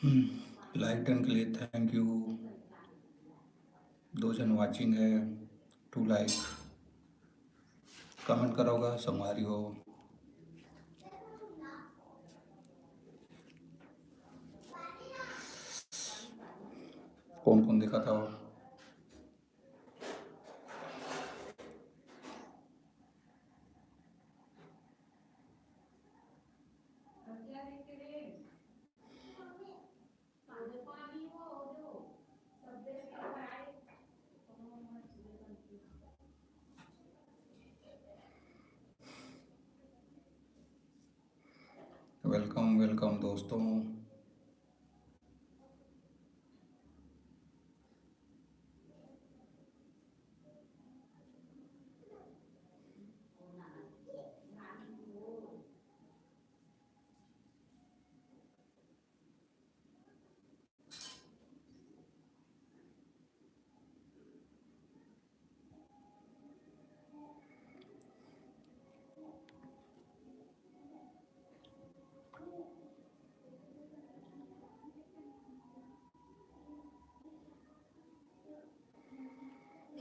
Like done के लिए thank you. दो जन वाचिंग है, टू लाइक। कमेंट करोगा संगवारी हो। कौन कौन देखा था वो? वेलकम वेलकम दोस्तों।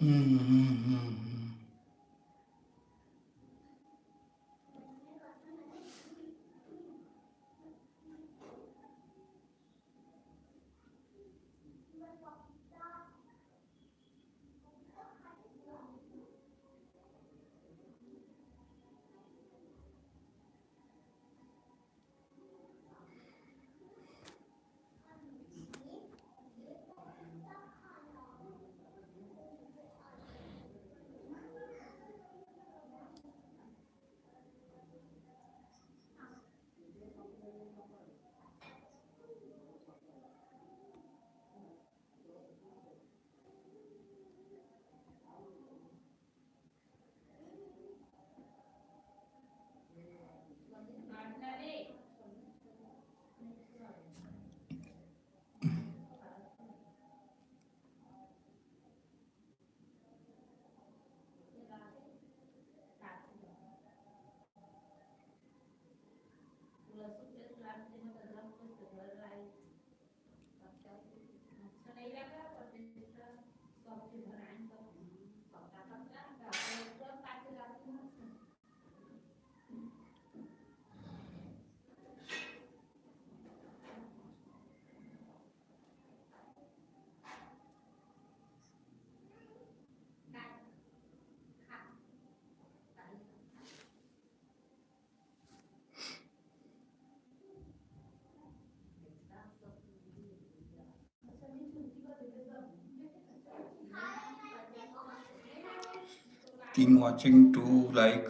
हम्म, हम्म, हम्म, तीन watching, two like.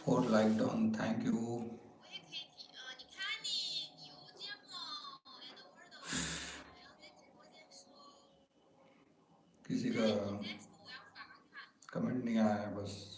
4 like done. Thank you. किसी का कमेंट नहीं आया है बस.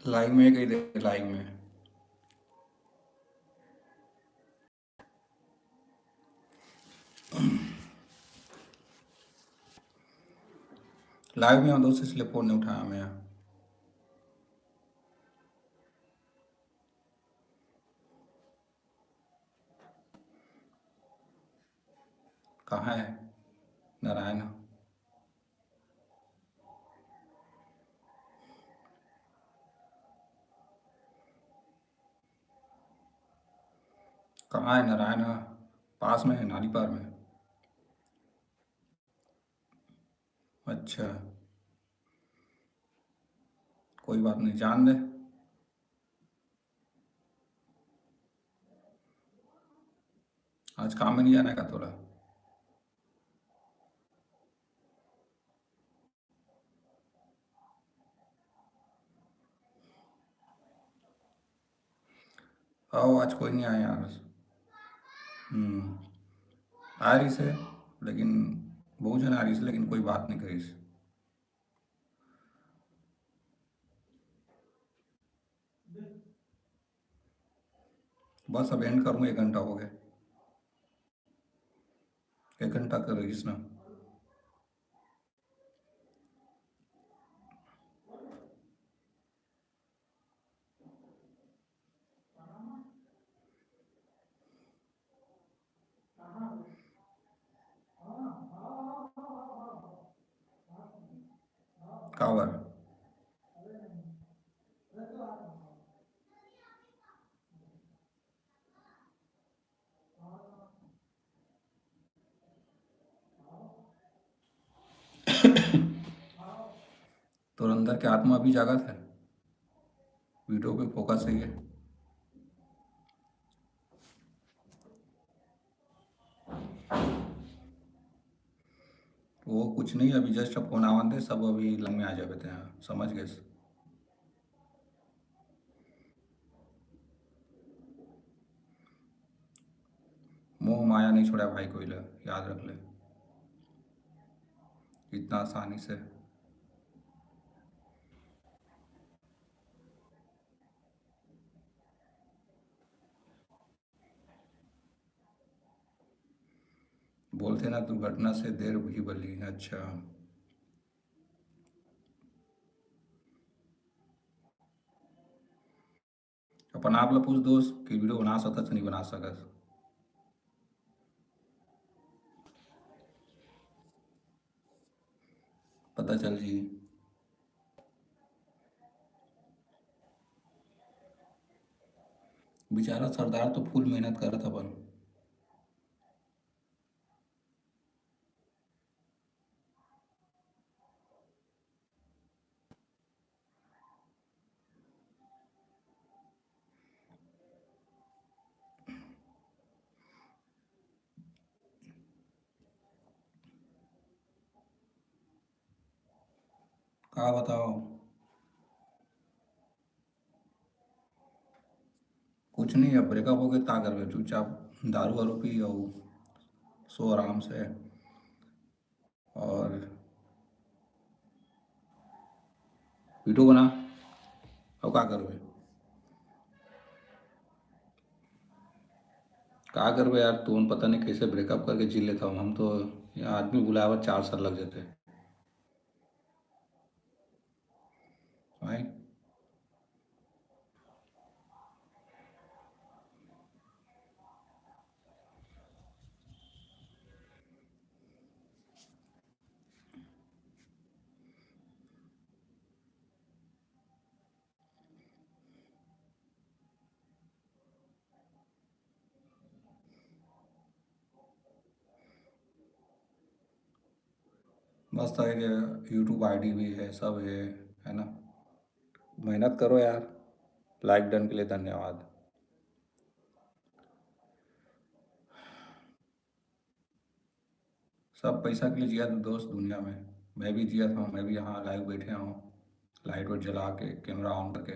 लाइव में कही दे, लाइव में। लाइव में हूँ दोस्त, इसलिए फ़ोन नहीं उठाया मैं। कहाँ है नारायण? कहाँ है नारायण? पास में है, नाली पार में। अच्छा, कोई बात नहीं, जान दे। आज काम में नहीं जाने का थोड़ा? आओ, आज कोई नहीं आया यार। हम्म, आ रही से, लेकिन बहुत जन आ रही से, लेकिन कोई बात नहीं करी से। बस अब एंड करूँ, 1 घंटा हो गया। 1 घंटा कर रही ना। कावर। तो अंदर के आत्मा भी जागत है, वीडियो पे फोकस है ये। वो कुछ नहीं, अभी जस्ट अब फोन आवन दे, सब अभी लंग में आ जाते थे, हाँ समझ गए। मोह माया नहीं छोड़ा भाई कोई ले, याद रख ले, इतना आसानी से। बोलते ना दुर्घटना से देर भी बली। अच्छा, अपन आप ला पूछ दोस्त कि वीडियो बना सकत नहीं बना सकत? पता चल जी। बेचारा सरदार तो फुल मेहनत करत अपन। का बताओ? कुछ नहीं, अब ब्रेकअप हो गया, का करबे, चुपचाप दारू वारू पी और सो आराम से। और वीडियो बना, अब का करबे? का करबे यार, तुम पता नहीं कैसे ब्रेकअप करके जी लेता हूँ हम तो। यहाँ आदमी बुलावा 4 साल लग जाते। भाई, मस्त है कि यूट्यूब आईडी भी है, सब है ना। मेहनत करो यार। लाइक डन के लिए धन्यवाद। सब पैसा के लिए जिया तो दोस्त दुनिया में। मैं भी जिया था, मैं भी यहाँ लाइव बैठे हूँ, लाइट वाइट जला के, कैमरा ऑन करके,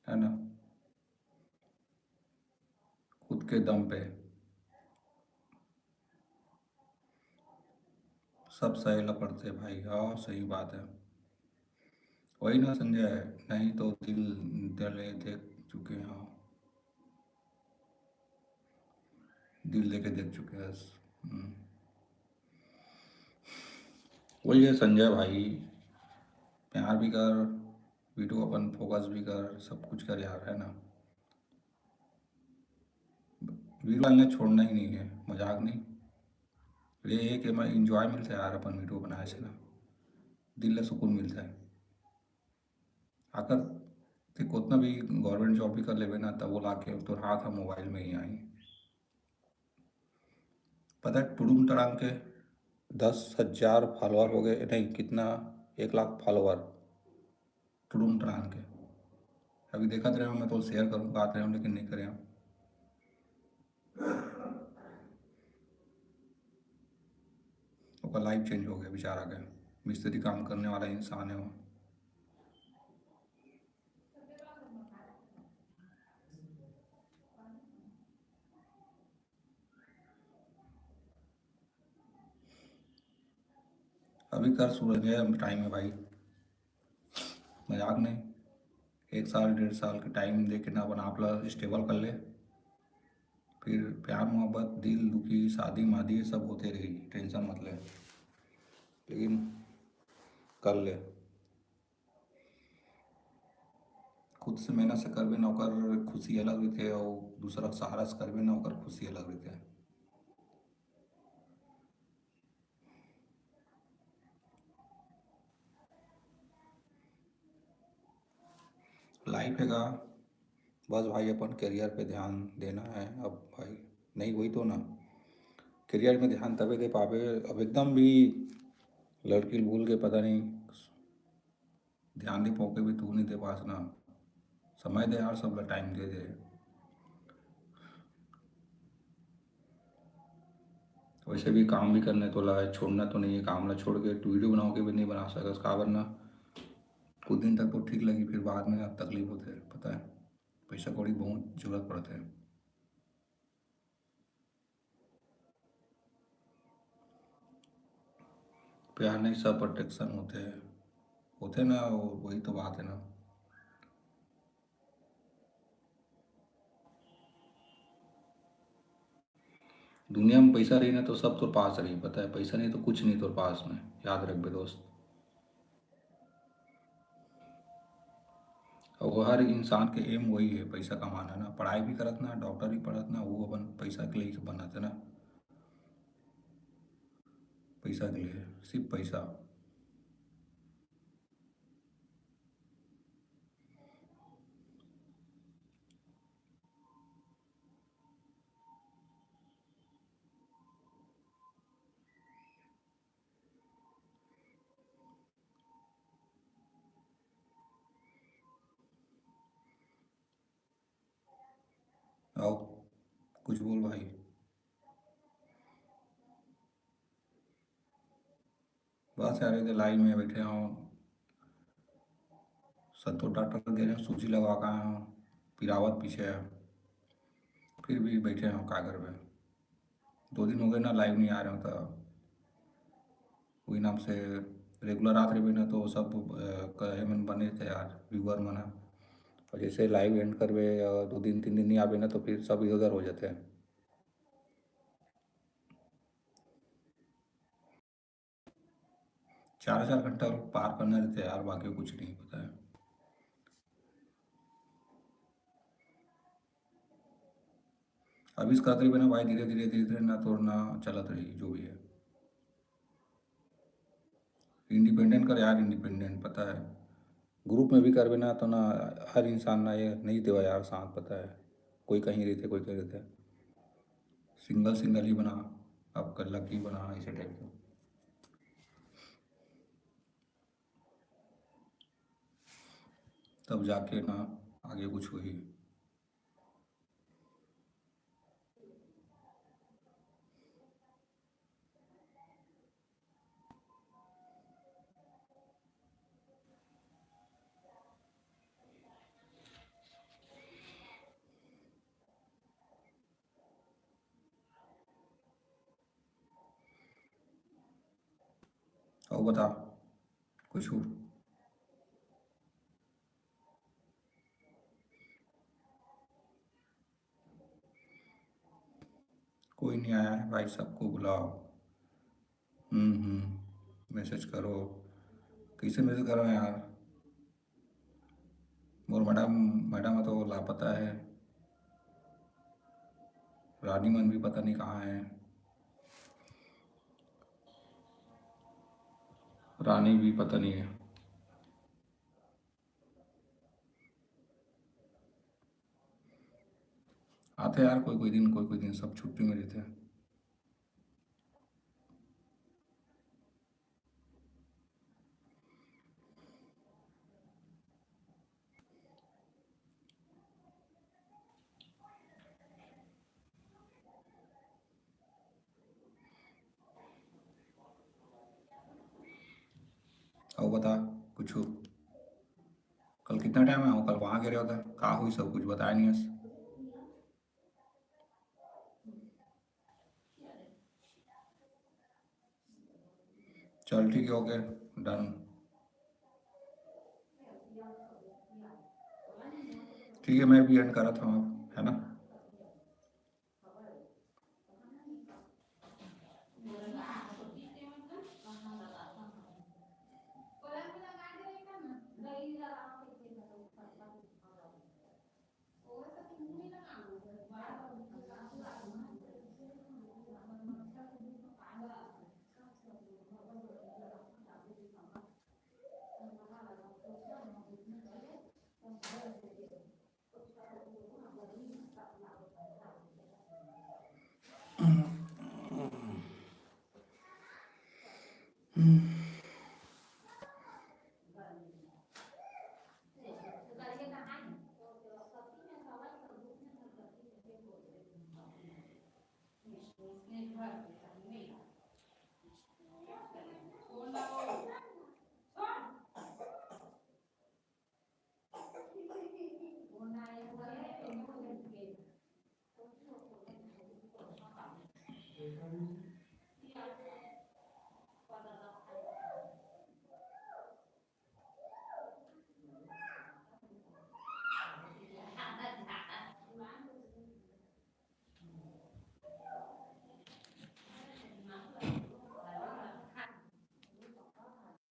है ना, खुद के दम पे। सब सहेला पड़ते भाई, हाँ सही बात है। वही ना संजय, नहीं तो दिल दले देख चुके हैं, हाँ, दिल दे के देख चुके हैं। हम्म, वही है संजय भाई, प्यार भी कर, वीडियो अपन फोकस भी कर, सब कुछ कर यार, है ना। वीडियो डालना छोड़ना ही नहीं है, मजाक नहीं। ये है कि मैं इंजॉय मिलता है यार, अपन वीडियो बनाए से ना, दिल से सुकून मिलता है। अगर ते उतना भी गवर्नमेंट जॉब भी कर लेवे ना, तब वो ला के तो हाथ हम मोबाइल में ही आई। पता है टुडुम टड़ांग के 10,000 फॉलोअर हो गए, नहीं कितना, 1 लाख फॉलोअर टुडुम टड़ांग के। अभी देखा रहे हो, मैं तो शेयर करूँ बात रहे हो लेकिन नहीं करे हम। उसका लाइफ चेंज हो गया बेचारा का, मिस्त्री काम करने वाला इंसान है वो। अभी कर सूरज है, टाइम है भाई, मजाक नहीं। 1 साल 1.5 साल के टाइम दे के ना बना अपना स्टेबल कर ले, फिर प्यार मोहब्बत दिल दुखी शादी मादी ये सब होते रहेगी, टेंशन मत ले, लेकिन कर ले। खुद से मेहनत से करबे ना ओकर खुशी अलग रहते, और दूसरा के सहारा से करबे ना ओकर खुशी अलग रहते। लाइफ है का, बस भाई अपन करियर पे ध्यान देना है अब भाई। नहीं वही तो ना, करियर में ध्यान तभी दे पावे। अब एकदम भी लड़की भूल के पता नहीं ध्यान दे पाओगे भी, तू नहीं दे पास ना, समय दे यार, सब टाइम दे दे। वैसे भी काम भी करने तो ला, छोड़ना तो नहीं है काम ला, छोड़ के तू वीडियो बनाओ के भी नहीं बना सकता का, वरना कुछ दिन तक तो ठीक लगी, फिर बाद में अब तकलीफ होते है, पता है, पैसा कौड़ी बहुत जरूरत पड़ते हैं। प्यार नहीं सब प्रोटेक्शन होते ना, वही तो बात है ना। दुनिया में पैसा रही ना तो सब तो पास रही, पता है, पैसा नहीं तो कुछ नहीं तो पास में, याद रख बे दोस्त। और वो हर इंसान के एम वही है, पैसा कमाना ना, पढ़ाई भी करत ना, डॉक्टर भी पढ़त ना, वो अपन पैसा के लिए बनत है ना, पैसा के लिए, सिर्फ पैसा। आओ, कुछ बोल भाई। बस यार इधर लाइन में बैठे हों, संतोष डॉक्टर दे रहे हैं सूजी लगा का है, पिरावत पीछे है, फिर भी बैठे हों क्या करवे। 2 दिन हो गए ना लाइव नहीं आ रहे हो, तो वही नाम से रेगुलर आते रहे ना तो सब कहे मन बने थे यार, व्यूअर मना। और जैसे लाइव एंड करवे 2 दिन 3 दिन नहीं आवे ना, तो फिर सब इधर उधर हो जाते हैं। 4-4 घंटा पार करना रहता है यार, बाकी कुछ नहीं पता है। अभी इस करते भी ना भाई, धीरे धीरे धीरे धीरे ना तो ना चलत रही जो भी है। इंडिपेंडेंट कर यार, इंडिपेंडेंट पता है, ग्रुप में भी करवे ना तो ना, हर इंसान ना ये नहीं देवा यार साथ, पता है, कोई कहीं रहते कोई कहीं रहते, सिंगल सिंगल ही बना, अब कर लकी बना ऐसे टाइप का। तब जाके ना आगे कुछ हुई। और बता कुछ हो। कोई नहीं आया है भाई, सबको बुलाओ। मैसेज करो। किसे मैसेज करो यार। और मैडम, मैडम तो लापता है। रानी मन भी पता नहीं कहाँ है। रानी भी पता नहीं है। आते यार कोई कोई दिन, कोई कोई दिन सब छुट्टी में रहते हैं। और बता कुछ हो। कल कितना टाइम है, कल वहाँ गिरे होता कहाँ हुई, सब कुछ बताया नहीं है। चल ठीक है, ओके, डन। ठीक है, मैं भी एंड करा था अब, है ना।